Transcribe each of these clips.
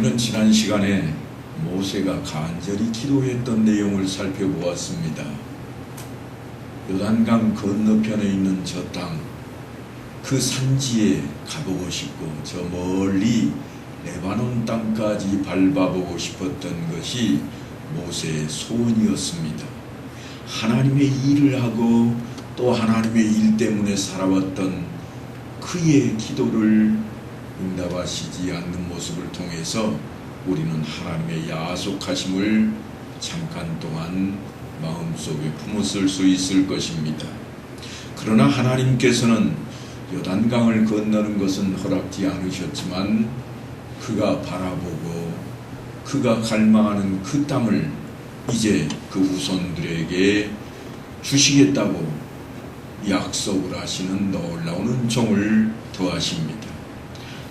우리는 지난 시간에 모세가 간절히 기도했던 내용을 살펴보았습니다. 요단강 건너편에 있는 저 땅, 그 산지에 가보고 싶고 저 멀리 레바논 땅까지 밟아보고 싶었던 것이 모세의 소원이었습니다. 하나님의 일을 하고 또 하나님의 일 때문에 살아왔던 그의 기도를 응답하시지 않는 모습을 통해서 우리는 하나님의 야속하심을 잠깐 동안 마음속에 품었을 수 있을 것입니다. 그러나 하나님께서는 요단강을 건너는 것은 허락지 않으셨지만 그가 바라보고 그가 갈망하는 그 땅을 이제 그 후손들에게 주시겠다고 약속을 하시는 놀라운 은총을 더하십니다.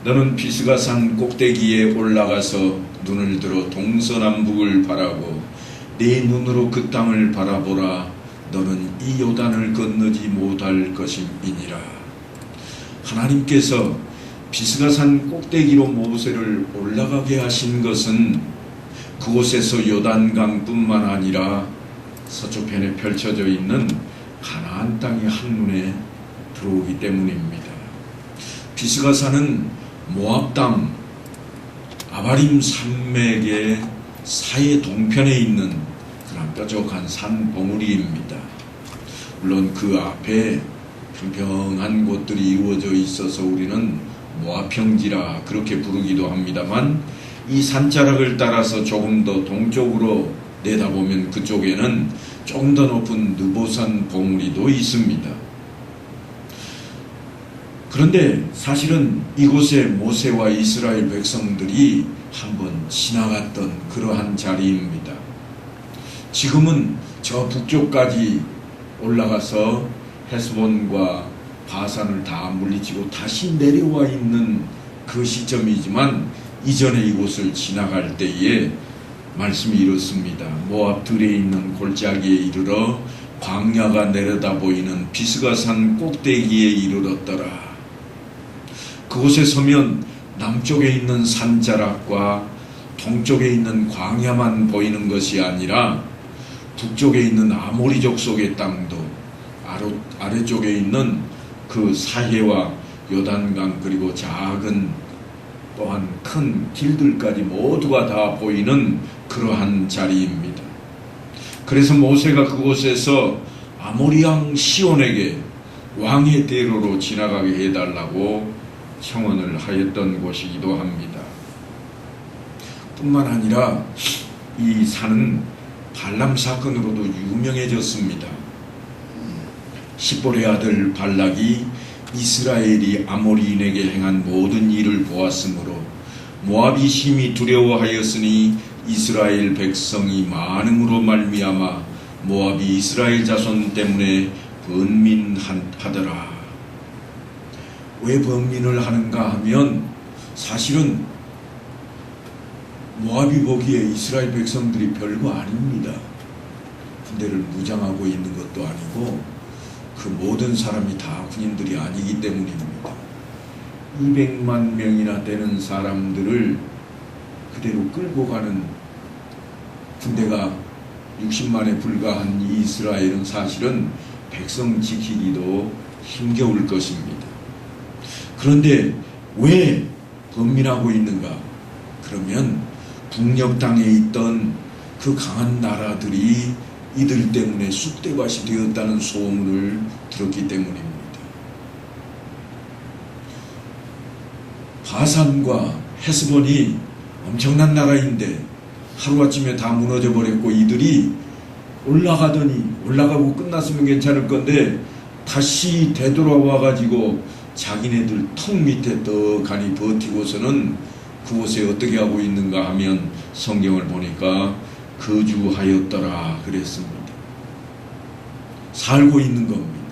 너는 비스가산 꼭대기에 올라가서 눈을 들어 동서남북을 바라고 네 눈으로 그 땅을 바라보라. 너는 이 요단을 건너지 못할 것임이니라. 하나님께서 비스가산 꼭대기로 모세를 올라가게 하신 것은 그곳에서 요단강뿐만 아니라 서쪽편에 펼쳐져 있는 가나안 땅이 한눈에 들어오기 때문입니다. 비스가산은 모압 땅 아바림 산맥의 사해 동편에 있는 그런 뾰족한 산 봉우리입니다. 물론 그 앞에 평평한 곳들이 이루어져 있어서 우리는 모압평지라 그렇게 부르기도 합니다만, 이 산자락을 따라서 조금 더 동쪽으로 내다보면 그쪽에는 조금 더 높은 느보산 봉우리도 있습니다. 그런데 사실은 이곳에 모세와 이스라엘 백성들이 한번 지나갔던 그러한 자리입니다. 지금은 저 북쪽까지 올라가서 헤스본과 바산을 다 물리치고 다시 내려와 있는 그 시점이지만, 이전에 이곳을 지나갈 때에 말씀이 이렇습니다. 모압 들에 있는 골짜기에 이르러 광야가 내려다 보이는 비스가산 꼭대기에 이르렀더라. 그곳에 서면 남쪽에 있는 산자락과 동쪽에 있는 광야만 보이는 것이 아니라 북쪽에 있는 아모리족 속의 땅도, 아래쪽에 있는 그 사해와 요단강, 그리고 작은 또한 큰 길들까지 모두가 다 보이는 그러한 자리입니다. 그래서 모세가 그곳에서 아모리 왕 시온에게 왕의 대로로 지나가게 해달라고 청원을 하였던 곳이기도 합니다. 뿐만 아니라 이 산은 발람 사건으로도 유명해졌습니다. 십볼의 아들 발락이 이스라엘이 아모리인에게 행한 모든 일을 보았으므로 모압이 심히 두려워하였으니 이스라엘 백성이 많음으로 말미암아 모압이 이스라엘 자손 때문에 번민하더라. 왜 번민을 하는가 하면, 사실은 모압이 보기에 이스라엘 백성들이 별거 아닙니다. 군대를 무장하고 있는 것도 아니고 그 모든 사람이 다 군인들이 아니기 때문입니다. 200만 명이나 되는 사람들을 그대로 끌고 가는 군대가 60만에 불과한 이스라엘은 사실은 백성 지키기도 힘겨울 것입니다. 그런데 왜 번민하고 있는가? 그러면 북녘 땅에 있던 그 강한 나라들이 이들 때문에 쑥대밭이 되었다는 소문을 들었기 때문입니다. 바산과 헤스본이 엄청난 나라인데 하루아침에 다 무너져 버렸고, 이들이 올라가고 끝났으면 괜찮을 건데 다시 되돌아와 가지고 자기네들 턱 밑에 떡하니 버티고서는 그곳에 어떻게 하고 있는가 하면, 성경을 보니까 거주하였더라 그랬습니다. 살고 있는 겁니다.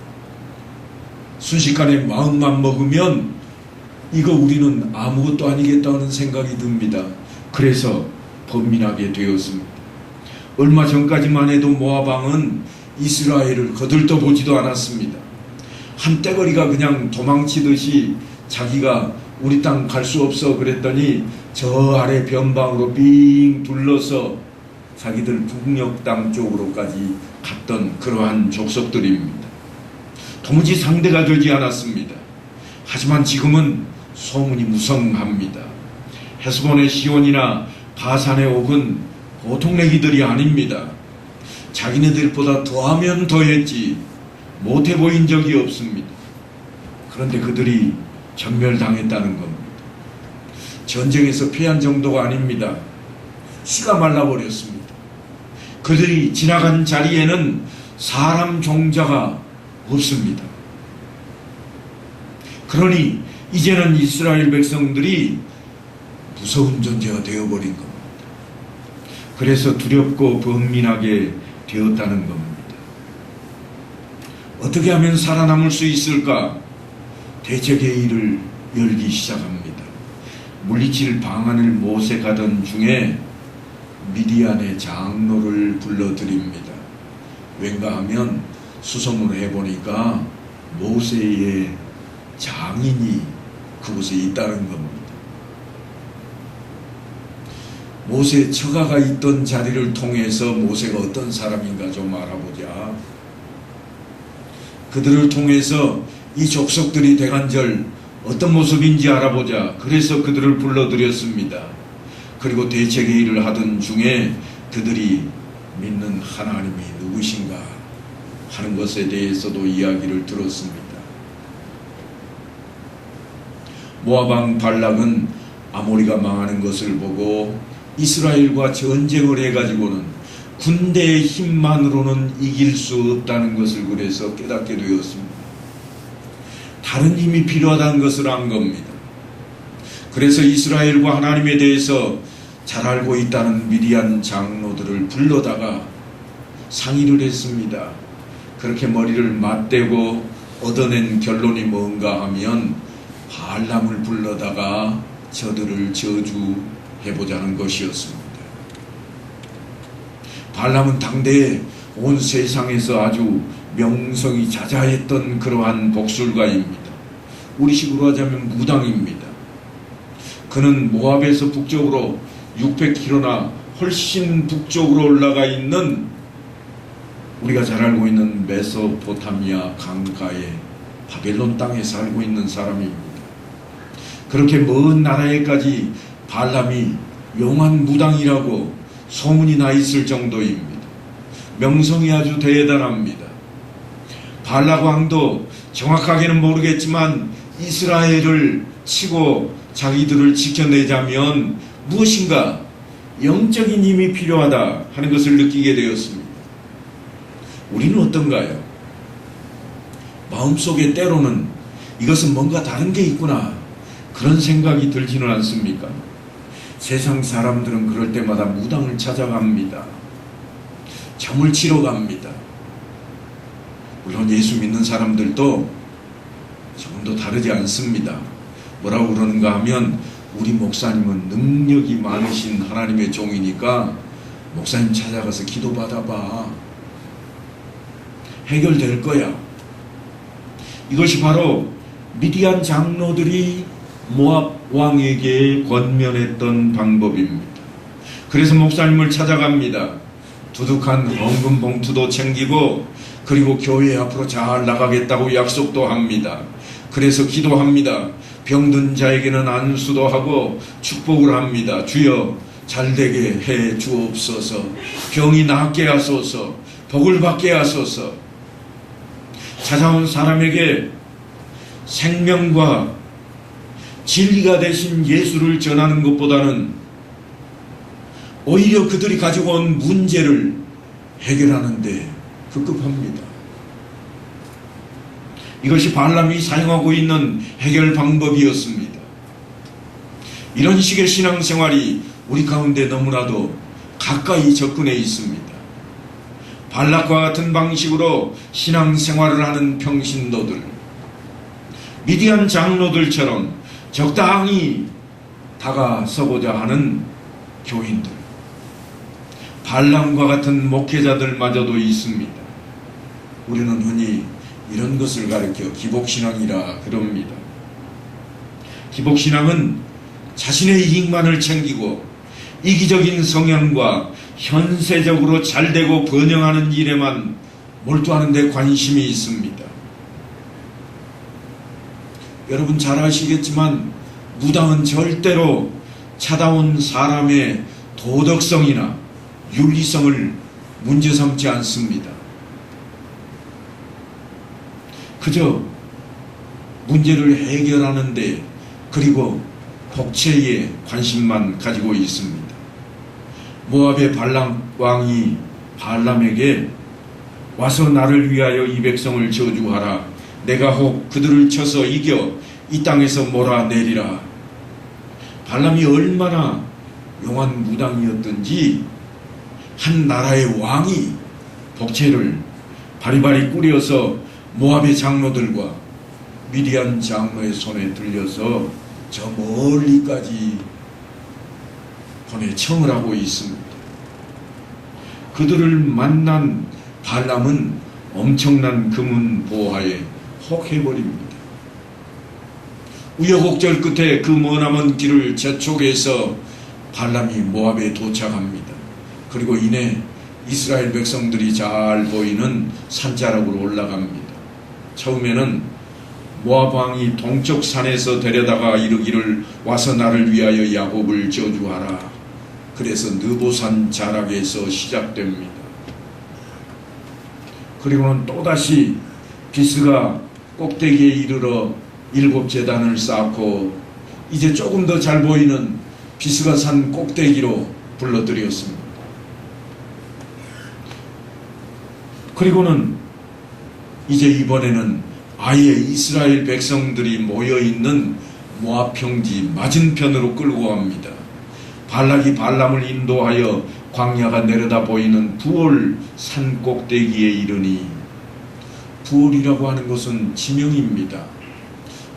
순식간에 마음만 먹으면 이거 우리는 아무것도 아니겠다는 생각이 듭니다. 그래서 번민하게 되었습니다. 얼마 전까지만 해도 모압 왕은 이스라엘을 거들떠보지도 않았습니다. 한때거리가 그냥 도망치듯이 자기가 우리 땅 갈 수 없어 그랬더니 저 아래 변방으로 빙 둘러서 자기들 북녘 땅 쪽으로까지 갔던 그러한 족속들입니다. 도무지 상대가 되지 않았습니다. 하지만 지금은 소문이 무성합니다. 헤스본의 시온이나 바산의 옥은 보통 내기들이 아닙니다. 자기네들보다 더하면 더했지 못해 보인 적이 없습니다. 그런데 그들이 전멸당했다는 겁니다. 전쟁에서 패한 정도가 아닙니다. 씨가 말라버렸습니다. 그들이 지나간 자리에는 사람 종자가 없습니다. 그러니 이제는 이스라엘 백성들이 무서운 존재가 되어버린 겁니다. 그래서 두렵고 번민하게 되었다는 겁니다. 어떻게 하면 살아남을 수 있을까? 대책회의를 열기 시작합니다. 물리칠 방안을 모색하던 중에 미디안의 장로를 불러드립니다. 왠가 하면 수소문을 해보니까 모세의 장인이 그곳에 있다는 겁니다. 모세의 처가가 있던 자리를 통해서 모세가 어떤 사람인가 좀 알아보자. 그들을 통해서 이 족속들이 대간절 어떤 모습인지 알아보자. 그래서 그들을 불러들였습니다. 그리고 대책회의를 하던 중에 그들이 믿는 하나님이 누구신가 하는 것에 대해서도 이야기를 들었습니다. 모압 왕 발락은 아모리가 망하는 것을 보고 이스라엘과 전쟁을 해가지고는 군대의 힘만으로는 이길 수 없다는 것을 그래서 깨닫게 되었습니다. 다른 힘이 필요하다는 것을 안 겁니다. 그래서 이스라엘과 하나님에 대해서 잘 알고 있다는 미디안 장로들을 불러다가 상의를 했습니다. 그렇게 머리를 맞대고 얻어낸 결론이 뭔가 하면 발람을 불러다가 저들을 저주해보자는 것이었습니다. 발람은 당대에 온 세상에서 아주 명성이 자자했던 그러한 복술가입니다. 우리식으로 하자면 무당입니다. 그는 모압에서 북쪽으로 600km나 훨씬 북쪽으로 올라가 있는 우리가 잘 알고 있는 메소포타미아 강가의 바벨론 땅에 살고 있는 사람입니다. 그렇게 먼 나라에까지 발람이 용한 무당이라고 소문이 나 있을 정도입니다. 명성이 아주 대단합니다. 발락 왕도 정확하게는 모르겠지만 이스라엘을 치고 자기들을 지켜내자면 무엇인가 영적인 힘이 필요하다 하는 것을 느끼게 되었습니다. 우리는 어떤가요? 마음속에 때로는 이것은 뭔가 다른 게 있구나 그런 생각이 들지는 않습니까? 세상 사람들은 그럴 때마다 무당을 찾아갑니다. 점을 치러 갑니다. 물론 예수 믿는 사람들도 조금도 다르지 않습니다. 뭐라고 그러는가 하면 우리 목사님은 능력이 많으신 하나님의 종이니까 목사님 찾아가서 기도받아봐. 해결될 거야. 이것이 바로 미디안 장로들이 모압 왕에게 권면했던 방법입니다. 그래서 목사님을 찾아갑니다. 두둑한 헌금 봉투도 챙기고 그리고 교회 앞으로 잘 나가겠다고 약속도 합니다. 그래서 기도합니다. 병든 자에게는 안수도 하고 축복을 합니다. 주여 잘되게 해 주옵소서. 병이 낫게 하소서. 복을 받게 하소서. 찾아온 사람에게 생명과 진리가 되신 예수를 전하는 것보다는 오히려 그들이 가지고 온 문제를 해결하는데 급급합니다. 이것이 발람이 사용하고 있는 해결 방법이었습니다. 이런 식의 신앙생활이 우리 가운데 너무나도 가까이 접근해 있습니다. 발락과 같은 방식으로 신앙생활을 하는 평신도들, 미디안 장로들처럼 적당히 다가서고자 하는 교인들, 발람과 같은 목회자들마저도 있습니다. 우리는 흔히 이런 것을 가리켜 기복신앙이라 그럽니다. 기복신앙은 자신의 이익만을 챙기고 이기적인 성향과 현세적으로 잘되고 번영하는 일에만 몰두하는 데 관심이 있습니다. 여러분 잘 아시겠지만 무당은 절대로 차다운 사람의 도덕성이나 윤리성을 문제 삼지 않습니다. 그저 문제를 해결하는데 그리고 복체에 관심만 가지고 있습니다. 모압의 발람 왕이 발람에게 와서 나를 위하여 이 백성을 저주하라. 내가 혹 그들을 쳐서 이겨 이 땅에서 몰아내리라. 발람이 얼마나 용한 무당이었던지 한 나라의 왕이 복체를 바리바리 꾸려서 모압의 장로들과 미디안 장로의 손에 들려서 저 멀리까지 보내 청을 하고 있습니다. 그들을 만난 발람은 엄청난 금은 보화에 혹해버립니다. 우여곡절 끝에 그 머나먼 길을 재촉해서 발람이 모압에 도착합니다. 그리고 이내 이스라엘 백성들이 잘 보이는 산자락으로 올라갑니다. 처음에는 모압 왕이 동쪽 산에서 데려다가 이르기를 와서 나를 위하여 야곱을 저주하라. 그래서 느보산 자락에서 시작됩니다. 그리고는 또다시 비스가 꼭대기에 이르러 7 제단을 쌓고 이제 조금 더 잘 보이는 비스가 산 꼭대기로 불러들였습니다. 그리고는 이제 이번에는 아예 이스라엘 백성들이 모여있는 모압 평지 맞은편으로 끌고 갑니다. 발락이 발람을 인도하여 광야가 내려다 보이는 부올 산 꼭대기에 이르니, 부올이라고 하는 것은 지명입니다.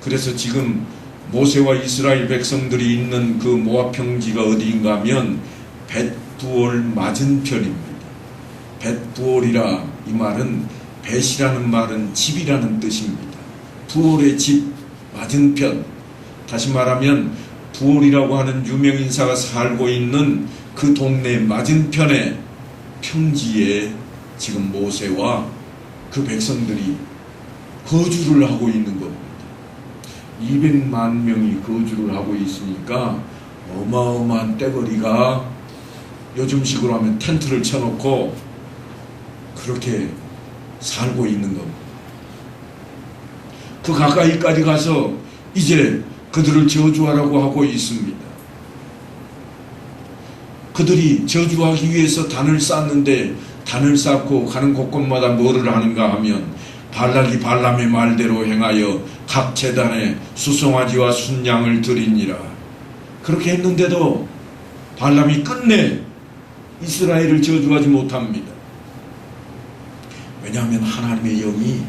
그래서 지금 모세와 이스라엘 백성들이 있는 그 모압 평지가 어디인가 하면 벳부올 맞은편입니다. 벳부올이라 이 말은 벳이라는 말은 집이라는 뜻입니다. 부올의 집 맞은편, 다시 말하면 부올이라고 하는 유명인사가 살고 있는 그 동네 맞은편의 평지에 지금 모세와 그 백성들이 거주를 하고 있는 겁니다. 200만 명이 거주를 하고 있으니까 어마어마한 떼거리가 요즘식으로 하면 텐트를 쳐놓고 그렇게 살고 있는 겁니다. 그 가까이까지 가서 이제 그들을 저주하라고 하고 있습니다. 그들이 저주하기 위해서 단을 쌓는데 단을 쌓고 가는 곳곳마다 뭐를 하는가 하면 발락이 발람의 말대로 행하여 각 제단에 수송아지와 순양을 드리니라. 그렇게 했는데도 발람이 끝내 이스라엘을 저주하지 못합니다. 왜냐하면 하나님의 영이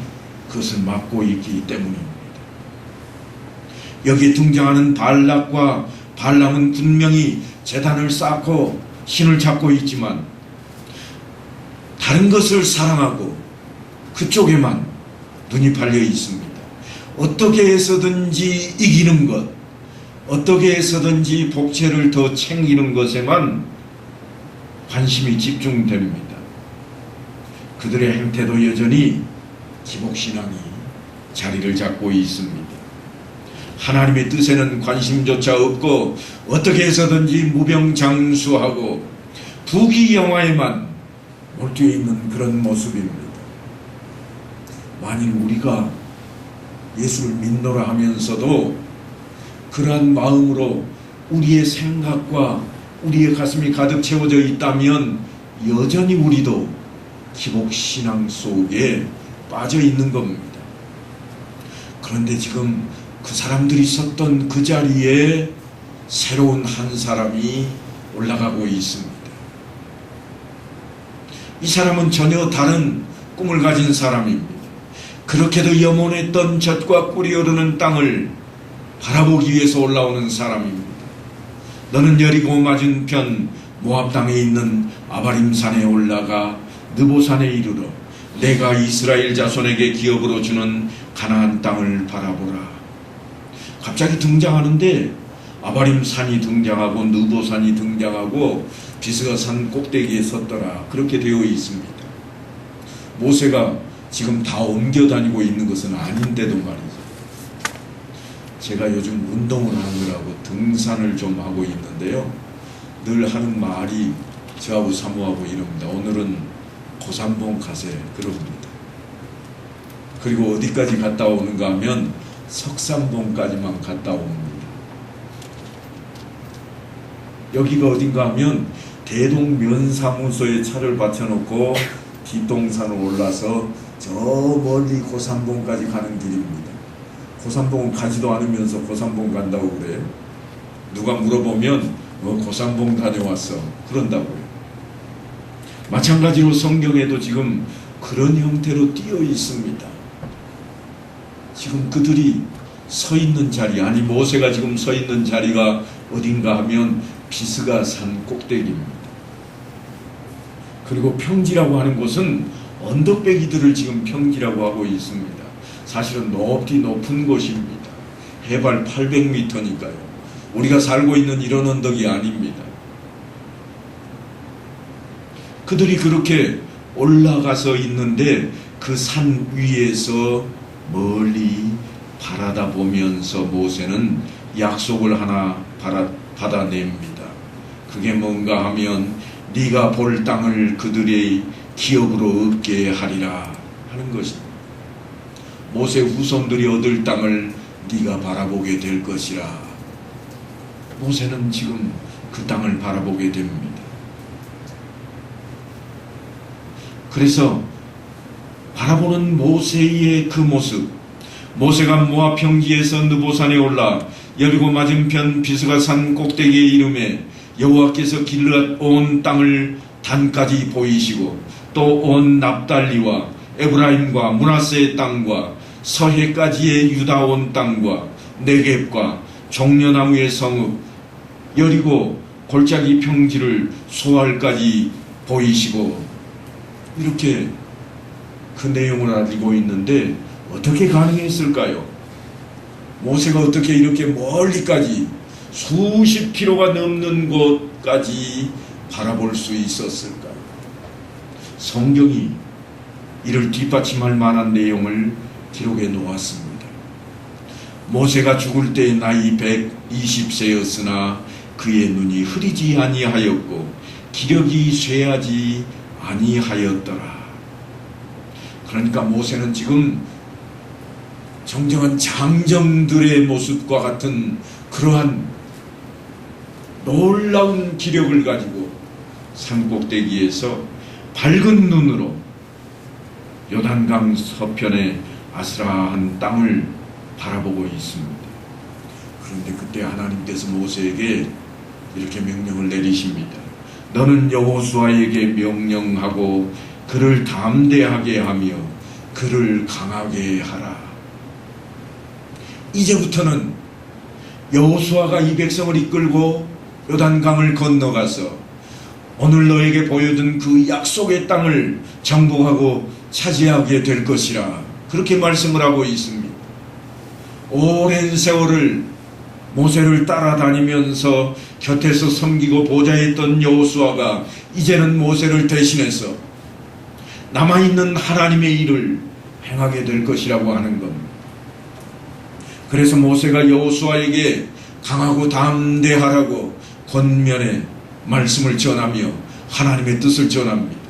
그것을 막고 있기 때문입니다. 여기에 등장하는 발락과 발람은 분명히 제단을 쌓고 신을 잡고 있지만 다른 것을 사랑하고 그쪽에만 눈이 팔려 있습니다. 어떻게 해서든지 이기는 것, 어떻게 해서든지 복체를 더 챙기는 것에만 관심이 집중됩니다. 그들의 행태도 여전히 기복신앙이 자리를 잡고 있습니다. 하나님의 뜻에는 관심조차 없고 어떻게 해서든지 무병장수하고 부귀영화에만 몰두해 있는 그런 모습입니다. 만일 우리가 예수를 믿노라 하면서도 그러한 마음으로 우리의 생각과 우리의 가슴이 가득 채워져 있다면 여전히 우리도 기복신앙 속에 빠져 있는 겁니다. 그런데 지금 그 사람들이 섰던 그 자리에 새로운 한 사람이 올라가고 있습니다. 이 사람은 전혀 다른 꿈을 가진 사람입니다. 그렇게도 염원했던 젖과 꿀이 흐르는 땅을 바라보기 위해서 올라오는 사람입니다. 너는 여리고 맞은편 모압 땅에 있는 아바림산에 올라가 느보산에 이르러 내가 이스라엘 자손에게 기업으로 주는 가나안 땅을 바라보라. 갑자기 등장하는데 아바림 산이 등장하고 느보산이 등장하고 비스가 산 꼭대기에 섰더라. 그렇게 되어 있습니다. 모세가 지금 다 옮겨 다니고 있는 것은 아닌데도 말이죠. 제가 요즘 운동을 하느라고 등산을 좀 하고 있는데요. 늘 하는 말이 저하고 사모하고 이럽니다. 오늘은 고산봉 가세 그럽니다. 그리고 어디까지 갔다 오는가 하면 석산봉까지만 갔다 옵니다. 여기가 어딘가 하면 대동면사무소에 차를 받쳐놓고 뒷동산을 올라서 저 멀리 고산봉까지 가는 길입니다. 고산봉은 가지도 않으면서 고산봉 간다고 그래요. 누가 물어보면 고산봉 다녀왔어 그런다고요. 마찬가지로 성경에도 지금 그런 형태로 띄어 있습니다. 지금 그들이 서 있는 자리, 아니 모세가 지금 서 있는 자리가 어딘가 하면 비스가 산 꼭대기입니다. 그리고 평지라고 하는 곳은 언덕배기들을 지금 평지라고 하고 있습니다. 사실은 높이 높은 곳입니다. 해발 800m니까요. 우리가 살고 있는 이런 언덕이 아닙니다. 그들이 그렇게 올라가서 있는데 그 산 위에서 멀리 바라다 보면서 모세는 약속을 하나 받아냅니다. 그게 뭔가 하면 네가 볼 땅을 그들의 기업으로 얻게 하리라 하는 것입니다. 모세 후손들이 얻을 땅을 네가 바라보게 될 것이라. 모세는 지금 그 땅을 바라보게 됩니다. 그래서 바라보는 모세의 그 모습, 모세가 모압 평지에서 느보산에 올라 여리고 맞은편 비스가 산 꼭대기에 이름에 여호와께서 길르앗 온 땅을 단까지 보이시고 또 온 납달리와 에브라임과 므낫세의 땅과 서해까지의 유다 온 땅과 네겝과 종려나무의 성읍 여리고 골짜기 평지를 소알까지 보이시고 이렇게 그 내용을 알고 있는데 어떻게 가능했을까요? 모세가 어떻게 이렇게 멀리까지 수십 킬로가 넘는 곳까지 바라볼 수 있었을까요? 성경이 이를 뒷받침할 만한 내용을 기록해 놓았습니다. 모세가 죽을 때 나이 120세였으나 그의 눈이 흐리지 아니하였고 기력이 쇠하지 아니하였더라. 그러니까 모세는 지금 정정한 장정들의 모습과 같은 그러한 놀라운 기력을 가지고 산꼭대기에서 밝은 눈으로 요단강 서편의 아스라한 땅을 바라보고 있습니다. 그런데 그때 하나님께서 모세에게 이렇게 명령을 내리십니다. 너는 여호수아에게 명령하고 그를 담대하게 하며 그를 강하게 하라. 이제부터는 여호수아가 이 백성을 이끌고 요단강을 건너가서 오늘 너에게 보여준 그 약속의 땅을 정복하고 차지하게 될 것이라. 그렇게 말씀을 하고 있습니다. 오랜 세월을 모세를 따라다니면서 곁에서 섬기고 보좌했던 여호수아가 이제는 모세를 대신해서 남아있는 하나님의 일을 행하게 될 것이라고 하는 겁니다. 그래서 모세가 여호수아에게 강하고 담대하라고 권면의 말씀을 전하며 하나님의 뜻을 전합니다.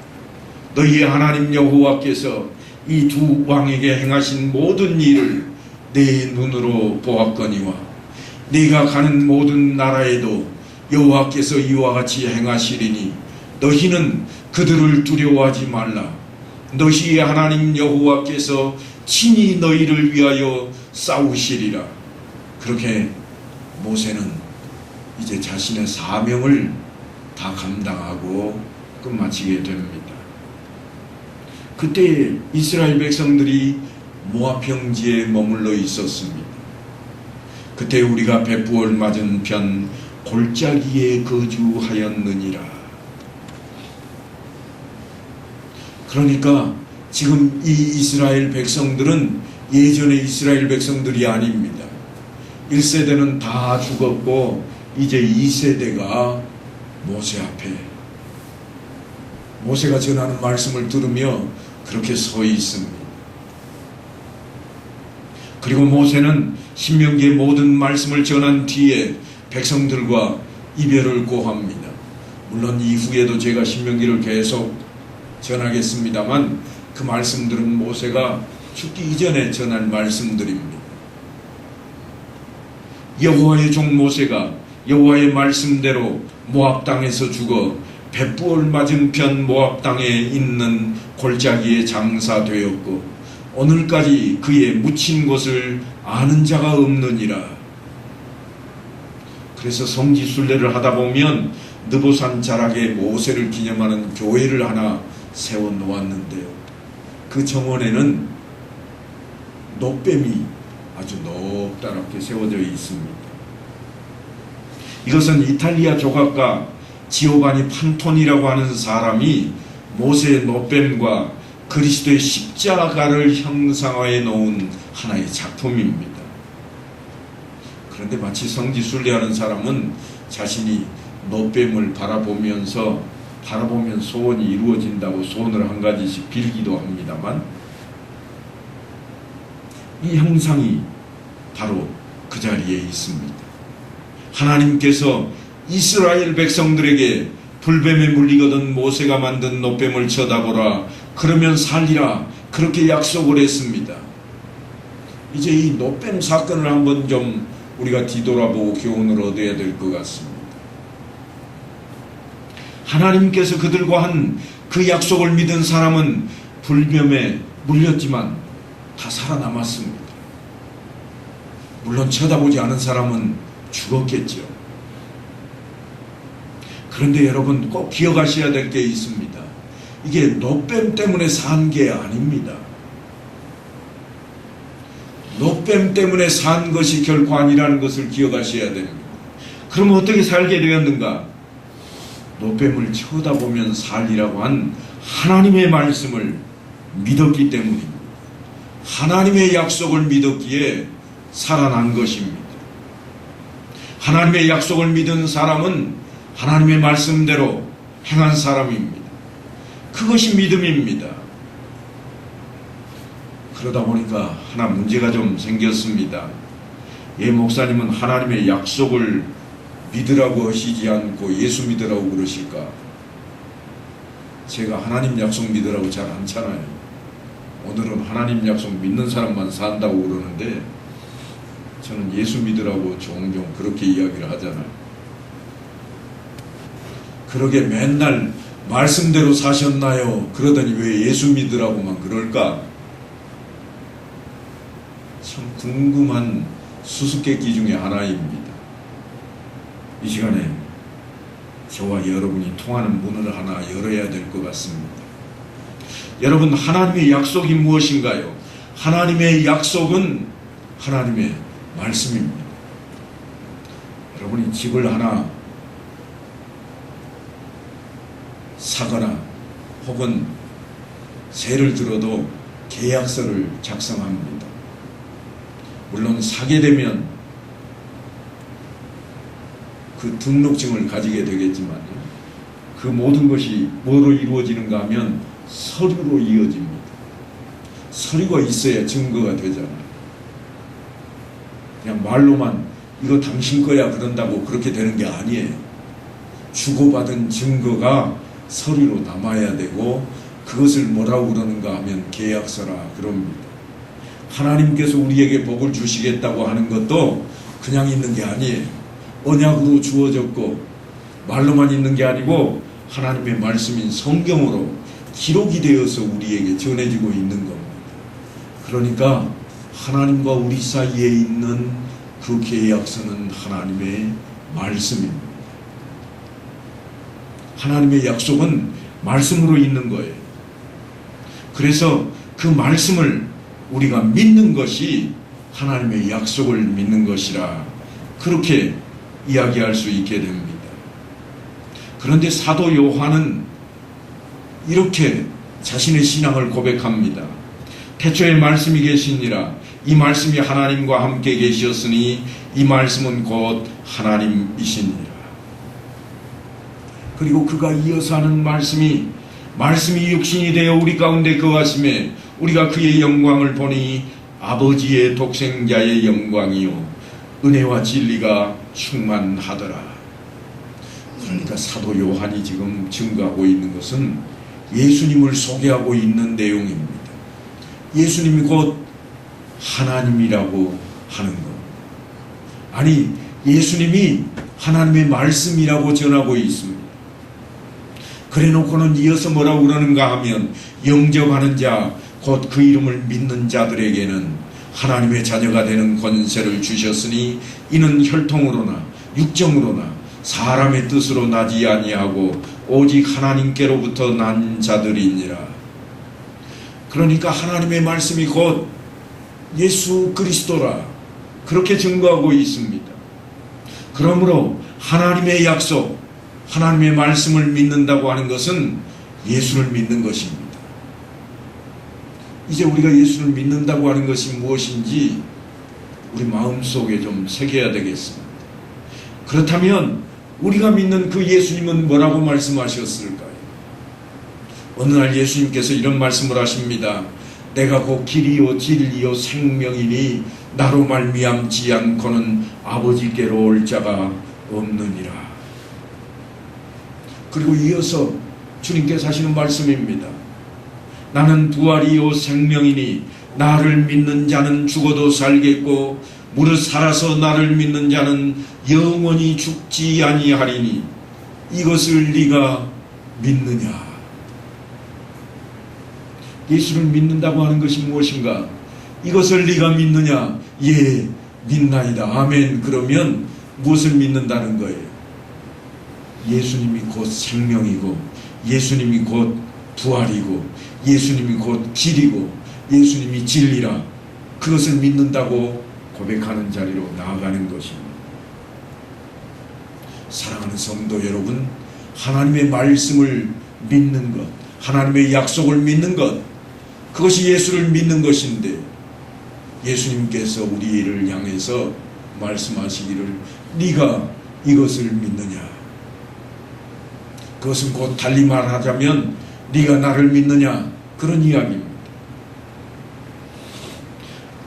너희의 하나님 여호와께서 이 두 왕에게 행하신 모든 일을 내 눈으로 보았거니와 네가 가는 모든 나라에도 여호와께서 이와 같이 행하시리니 너희는 그들을 두려워하지 말라. 너희의 하나님 여호와께서 친히 너희를 위하여 싸우시리라. 그렇게 모세는 이제 자신의 사명을 다 감당하고 끝마치게 됩니다. 그때 이스라엘 백성들이 모압 평지에 머물러 있었습니다. 그때 우리가 벳부얼 맞은편 골짜기에 거주하였느니라. 그러니까 지금 이 이스라엘 백성들은 예전의 이스라엘 백성들이 아닙니다. 1세대는 다 죽었고 이제 2세대가 모세 앞에 모세가 전하는 말씀을 들으며 그렇게 서 있습니다. 그리고 모세는 신명기의 모든 말씀을 전한 뒤에 백성들과 이별을 고합니다. 물론 이후에도 제가 신명기를 계속 전하겠습니다만 그 말씀들은 모세가 죽기 이전에 전한 말씀들입니다. 여호와의 종 모세가 여호와의 말씀대로 모압 땅에서 죽어 벳부올 맞은편 모압 땅에 있는 골짜기에 장사되었고 오늘까지 그의 묻힌 곳을 아는 자가 없느니라. 그래서 성지순례를 하다 보면 느보산 자락에 모세를 기념하는 교회를 하나 세워 놓았는데요. 그 정원에는 노뱀이 아주 높다랗게 세워져 있습니다. 이것은 이탈리아 조각가 지오바니 판토니라고 하는 사람이 모세의 노뱀과 그리스도의 십자가를 형상화해 놓은 하나의 작품입니다. 그런데 마치 성지순례하는 사람은 자신이 노뱀을 바라보면 소원이 이루어진다고 소원을 한 가지씩 빌기도 합니다만 이 형상이 바로 그 자리에 있습니다. 하나님께서 이스라엘 백성들에게 불뱀에 물리거든 모세가 만든 노뱀을 쳐다보라 그러면 살리라 그렇게 약속을 했습니다. 이제 이 노뱀 사건을 한번 좀 우리가 뒤돌아보고 교훈을 얻어야 될 것 같습니다. 하나님께서 그들과 한 그 약속을 믿은 사람은 불뱀에 물렸지만 다 살아남았습니다. 물론 쳐다보지 않은 사람은 죽었겠죠. 그런데 여러분 꼭 기억하셔야 될 게 있습니다. 이게 노뱀 때문에 산 게 아닙니다. 노뱀 때문에 산 것이 결코 아니라는 것을 기억하셔야 됩니다. 그러면 어떻게 살게 되었는가? 노뱀을 쳐다보면 살리라고 한 하나님의 말씀을 믿었기 때문입니다. 하나님의 약속을 믿었기에 살아난 것입니다. 하나님의 약속을 믿은 사람은 하나님의 말씀대로 행한 사람입니다. 그것이 믿음입니다. 그러다 보니까 하나 문제가 좀 생겼습니다. 예, 목사님은 하나님의 약속을 믿으라고 하시지 않고 예수 믿으라고 그러실까? 제가 하나님 약속 믿으라고 잘 않잖아요. 오늘은 하나님 약속 믿는 사람만 산다고 그러는데 저는 예수 믿으라고 종종 그렇게 이야기를 하잖아요. 그러게 맨날 말씀대로 사셨나요? 그러더니 왜 예수 믿으라고만 그럴까? 참 궁금한 수수께끼 중에 하나입니다. 이 시간에 저와 여러분이 통하는 문을 하나 열어야 될 것 같습니다. 여러분, 하나님의 약속이 무엇인가요? 하나님의 약속은 하나님의 말씀입니다. 여러분이 집을 하나 사거나 혹은 세를 들어도 계약서를 작성합니다. 물론 사게 되면 그 등록증을 가지게 되겠지만 그 모든 것이 뭐로 이루어지는가 하면 서류로 이어집니다. 서류가 있어야 증거가 되잖아요. 그냥 말로만 이거 당신 거야 그런다고 그렇게 되는 게 아니에요. 주고받은 증거가 서류로 남아야 되고 그것을 뭐라고 그러는가 하면 계약서라 그럽니다. 하나님께서 우리에게 복을 주시겠다고 하는 것도 그냥 있는 게 아니에요. 언약으로 주어졌고 말로만 있는 게 아니고 하나님의 말씀인 성경으로 기록이 되어서 우리에게 전해지고 있는 겁니다. 그러니까 하나님과 우리 사이에 있는 그 계약서는 하나님의 말씀입니다. 하나님의 약속은 말씀으로 있는 거예요. 그래서 그 말씀을 우리가 믿는 것이 하나님의 약속을 믿는 것이라 그렇게 이야기할 수 있게 됩니다. 그런데 사도 요한은 이렇게 자신의 신앙을 고백합니다. 태초에 말씀이 계시니라. 이 말씀이 하나님과 함께 계셨으니 이 말씀은 곧 하나님이시니라. 그리고 그가 이어서 하는 말씀이 육신이 되어 우리 가운데 거하심에 우리가 그의 영광을 보니 아버지의 독생자의 영광이요 은혜와 진리가 충만하더라. 그러니까 사도 요한이 지금 증거하고 있는 것은 예수님을 소개하고 있는 내용입니다. 예수님이 곧 하나님이라고 하는 것. 아니, 예수님이 하나님의 말씀이라고 전하고 있습니다. 그래 놓고는 이어서 뭐라고 그러는가 하면 영접하는 자, 곧 그 이름을 믿는 자들에게는 하나님의 자녀가 되는 권세를 주셨으니 이는 혈통으로나 육정으로나 사람의 뜻으로 나지 아니하고 오직 하나님께로부터 난 자들이니라. 그러니까 하나님의 말씀이 곧 예수 그리스도라 그렇게 증거하고 있습니다. 그러므로 하나님의 약속, 하나님의 말씀을 믿는다고 하는 것은 예수를 믿는 것입니다. 이제 우리가 예수를 믿는다고 하는 것이 무엇인지 우리 마음속에 좀 새겨야 되겠습니다. 그렇다면 우리가 믿는 그 예수님은 뭐라고 말씀하셨을까요? 어느 날 예수님께서 이런 말씀을 하십니다. 내가 곧 길이요 진리요 생명이니 나로 말미암지 않고는 아버지께로 올 자가 없느니라. 그리고 이어서 주님께서 하시는 말씀입니다. 나는 부활이요 생명이니 나를 믿는 자는 죽어도 살겠고 무릇 살아서 나를 믿는 자는 영원히 죽지 아니하리니 이것을 네가 믿느냐? 예수를 믿는다고 하는 것이 무엇인가? 이것을 네가 믿느냐? 예, 믿나이다. 아멘. 그러면 무엇을 믿는다는 거예요? 예수님이 곧 생명이고 예수님이 곧 부활이고 예수님이 곧 길이고 예수님이 진리라. 그것을 믿는다고 고백하는 자리로 나아가는 것입니다. 사랑하는 성도 여러분, 하나님의 말씀을 믿는 것, 하나님의 약속을 믿는 것, 그것이 예수를 믿는 것인데 예수님께서 우리를 향해서 말씀하시기를 네가 이것을 믿느냐? 그것은 곧 달리 말하자면 네가 나를 믿느냐? 그런 이야기입니다.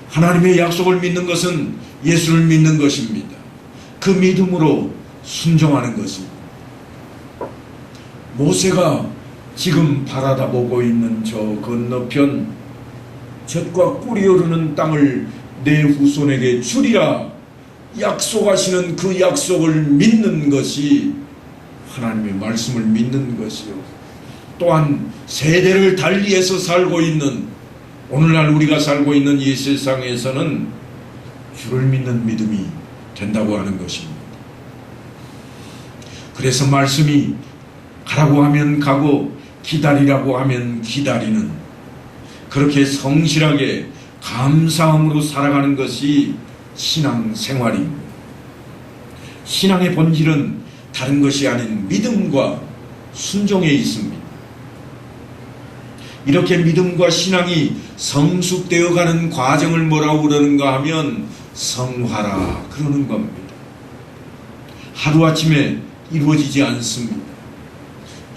하나님의 약속을 믿는 것은 예수를 믿는 것입니다. 그 믿음으로 순종하는 것입니다. 모세가 지금 바라다 보고 있는 저 건너편 젖과 꿀이 흐르는 땅을 내 후손에게 주리라 약속하시는 그 약속을 믿는 것이 하나님의 말씀을 믿는 것이요. 또한 세대를 달리해서 살고 있는 오늘날 우리가 살고 있는 이 세상에서는 주를 믿는 믿음이 된다고 하는 것입니다. 그래서 말씀이 가라고 하면 가고 기다리라고 하면 기다리는 그렇게 성실하게 감사함으로 살아가는 것이 신앙생활입니다. 신앙의 본질은 다른 것이 아닌 믿음과 순종에 있습니다. 이렇게 믿음과 신앙이 성숙되어 가는 과정을 뭐라고 그러는가 하면 성화라 그러는 겁니다. 하루아침에 이루어지지 않습니다.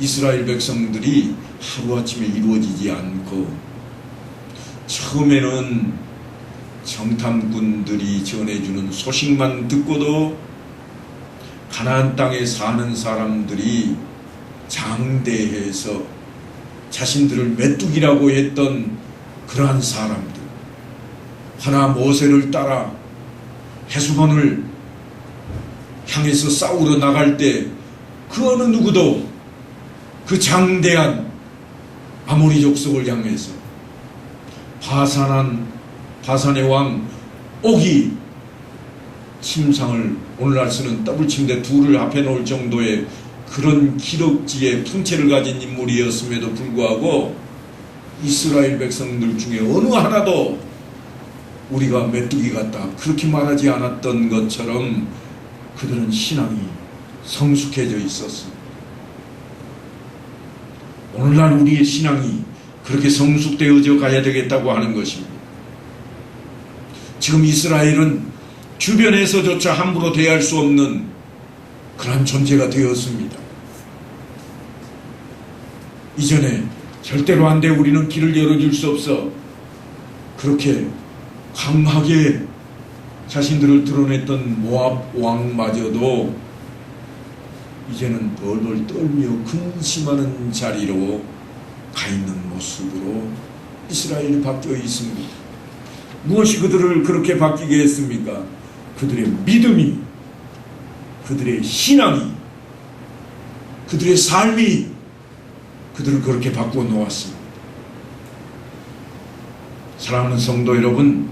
이스라엘 백성들이 하루아침에 이루어지지 않고 처음에는 정탐꾼들이 전해주는 소식만 듣고도 가나안 땅에 사는 사람들이 장대해서 자신들을 메뚜기라고 했던 그러한 사람들 하나 모세를 따라 헤수본을 향해서 싸우러 나갈 때 그 어느 누구도 그 장대한 아모리 족속을 향해서 바산의 왕 옥이 침상을 오늘날 쓰는 더블침대 둘을 합해 놓을 정도의 그런 기럭지의 품체를 가진 인물이었음에도 불구하고 이스라엘 백성들 중에 어느 하나도 우리가 메뚜기 같다 그렇게 말하지 않았던 것처럼 그들은 신앙이 성숙해져 있었습니다. 오늘날 우리의 신앙이 그렇게 성숙되어져 가야 되겠다고 하는 것입니다. 지금 이스라엘은 주변에서조차 함부로 대할 수 없는 그런 존재가 되었습니다. 이전에 절대로 안 돼, 우리는 길을 열어줄 수 없어, 그렇게 강하게 자신들을 드러냈던 모압 왕마저도 이제는 벌벌 떨며 근심하는 자리로 가 있는 모습으로 이스라엘이 바뀌어 있습니다. 무엇이 그들을 그렇게 바뀌게 했습니까? 그들의 믿음이, 그들의 신앙이, 그들의 삶이 그들을 그렇게 바꾸어 놓았습니다. 사랑하는 성도 여러분,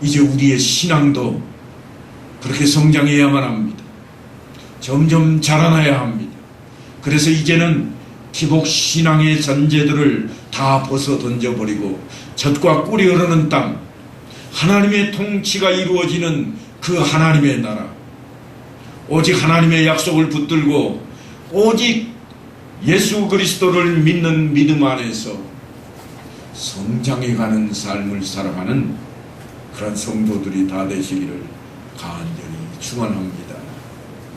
이제 우리의 신앙도 그렇게 성장해야만 합니다. 점점 자라나야 합니다. 그래서 이제는 기복신앙의 전제들을 다 벗어 던져버리고 젖과 꿀이 흐르는 땅, 하나님의 통치가 이루어지는 그 하나님의 나라, 오직 하나님의 약속을 붙들고 오직 예수 그리스도를 믿는 믿음 안에서 성장해가는 삶을 살아가는 그런 성도들이 다 되시기를 간절히 축원합니다.